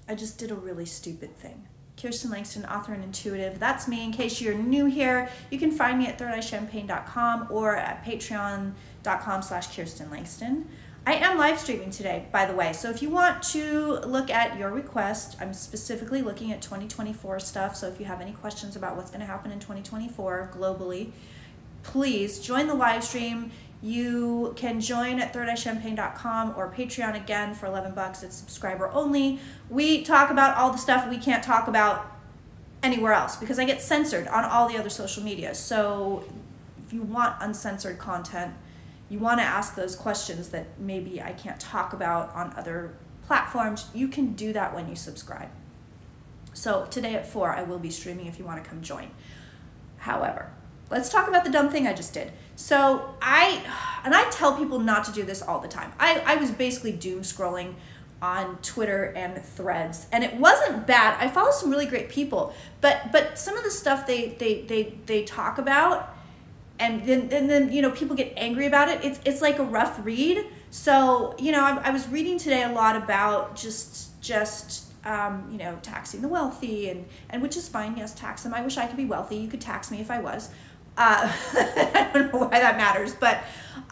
I just did a really stupid thing. Kirsten Langston, author and intuitive. That's me. In case you're new here, you can find me at thirdeyechampagne.com or at patreon.com/Kirsten Langston. I am live streaming today, by the way. So if you want to look at your request, I'm specifically looking at 2024 stuff. So if you have any questions about what's going to happen in 2024 globally, please join the live stream. You can join at thirdeyechampagne.com or Patreon again for $11. It's subscriber only. We talk about all the stuff we can't talk about anywhere else because I get censored on all the other social media. So if you want uncensored content, you want to ask those questions that maybe I can't talk about on other platforms, you can do that when you subscribe. So today at 4, I will be streaming if you want to come join. However, let's talk about the dumb thing I just did. So I tell people not to do this all the time. I was basically doom scrolling on Twitter and Threads, and it wasn't bad. I follow some really great people, but some of the stuff they talk about, and then you know, people get angry about it. It's like a rough read. So you know, I was reading today a lot about just you know, taxing the wealthy, and which is fine. Yes, tax them. I wish I could be wealthy. You could tax me if I was. I don't know why that matters, but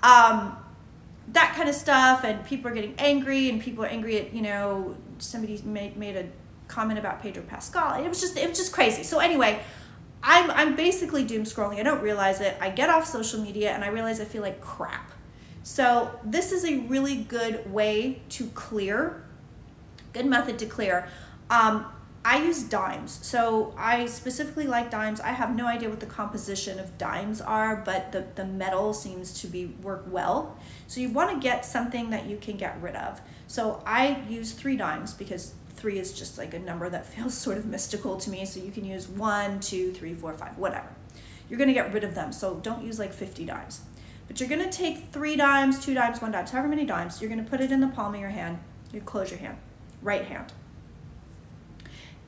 that kind of stuff, and people are getting angry, and people are angry at, you know, somebody made a comment about Pedro Pascal. It was just crazy. So anyway, I'm basically doom scrolling. I don't realize it. I get off social media and I realize I feel like crap. So this is a really good way to clear, good method to clear. I use dimes. So I specifically like dimes. I have no idea what the composition of dimes are, but the metal seems to work well. So you want to get something that you can get rid of. So I use 3 dimes because 3 is just like a number that feels sort of mystical to me. So you can use 1, 2, 3, 4, 5, whatever. You're going to get rid of them. So don't use like 50 dimes. But you're going to take 3 dimes, 2 dimes, 1 dime, however many dimes. You're going to put it in the palm of your hand. You close your hand, right hand.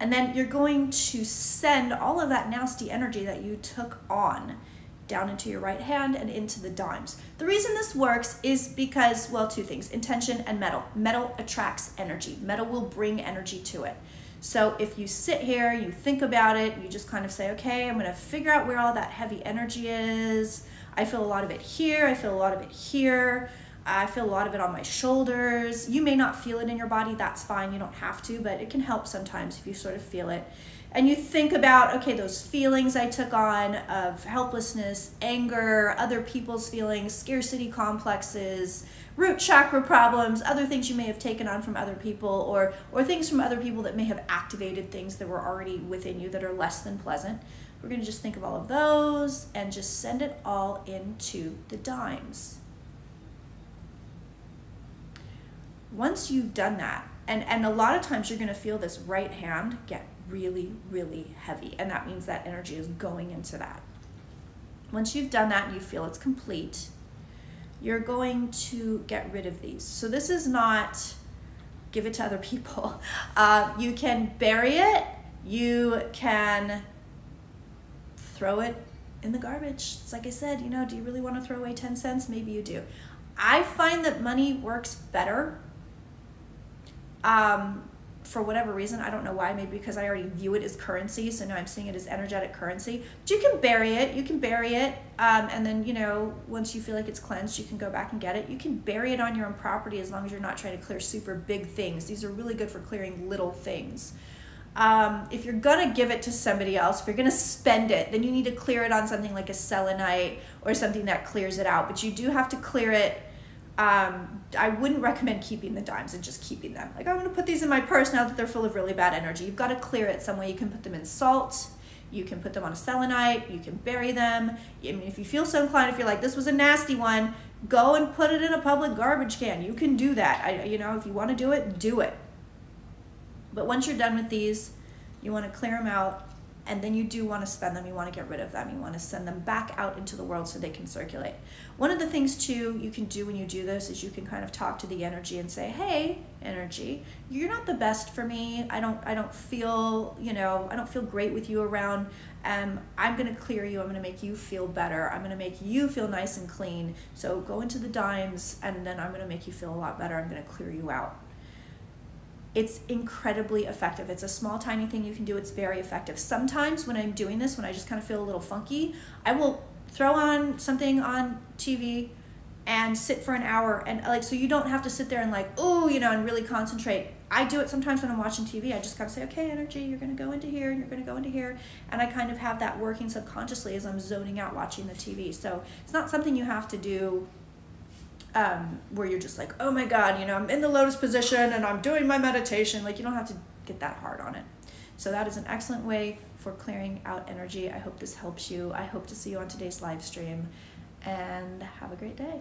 And then you're going to send all of that nasty energy that you took on down into your right hand and into the dimes. The reason this works is because, well, 2 things, intention and metal. Metal attracts energy. Metal will bring energy to it. So if you sit here, you think about it, you just kind of say, okay, I'm going to figure out where all that heavy energy is. I feel a lot of it here. I feel a lot of it here. I feel a lot of it on my shoulders. You may not feel it in your body. That's fine. You don't have to, but it can help sometimes if you sort of feel it. And you think about, okay, those feelings I took on of helplessness, anger, other people's feelings, scarcity complexes, root chakra problems, other things you may have taken on from other people, or things from other people that may have activated things that were already within you that are less than pleasant. We're going to just think of all of those and just send it all into the dimes. Once you've done that, and a lot of times you're going to feel this right hand get really, really heavy, and that means that energy is going into that. Once you've done that and you feel it's complete, you're going to get rid of these. So this is not give it to other people. You can bury it, you can throw it in the garbage. It's like I said, you know, do you really want to throw away 10 cents? Maybe you do. I find that money works better. For whatever reason, I don't know why, maybe because I already view it as currency, so now I'm seeing it as energetic currency. But you can bury it, and then, you know, once you feel like it's cleansed, you can go back and get it. You can bury it on your own property as long as you're not trying to clear super big things. These are really good for clearing little things. If you're gonna give it to somebody else, if you're gonna spend it, then you need to clear it on something like a selenite or something that clears it out, but you do have to clear it. I wouldn't recommend keeping the dimes and just keeping them. Like, I'm going to put these in my purse now that they're full of really bad energy. You've got to clear it some way. You can put them in salt. You can put them on a selenite. You can bury them. I mean, if you feel so inclined, if you're like, this was a nasty one, go and put it in a public garbage can. You can do that. You know, if you want to do it, do it. But once you're done with these, you want to clear them out. And then you do want to spend them, you want to get rid of them, you want to send them back out into the world so they can circulate. One of the things too you can do when you do this is you can kind of talk to the energy and say, hey, energy, you're not the best for me. I don't feel, you know, I don't feel great with you around. I'm going to clear you. I'm going to make you feel better. I'm going to make you feel nice and clean. So go into the dimes, and then I'm going to make you feel a lot better. I'm going to clear you out. it's incredibly effective. It's a small, tiny thing you can do. It's very effective. Sometimes when I'm doing this, when I just kind of feel a little funky, I will throw on something on TV and sit for an hour, and like, so you don't have to sit there and like, oh, you know, and really concentrate. I do it sometimes when I'm watching TV. I just gotta say, okay, energy, you're gonna go into here, and you're gonna go into here, and I kind of have that working subconsciously as I'm zoning out watching the TV. So it's not something you have to do where you're just like, oh my God, you know, I'm in the lotus position and I'm doing my meditation. Like, you don't have to get that hard on it. So that is an excellent way for clearing out energy. I hope this helps you. I hope to see you on today's live stream, and have a great day.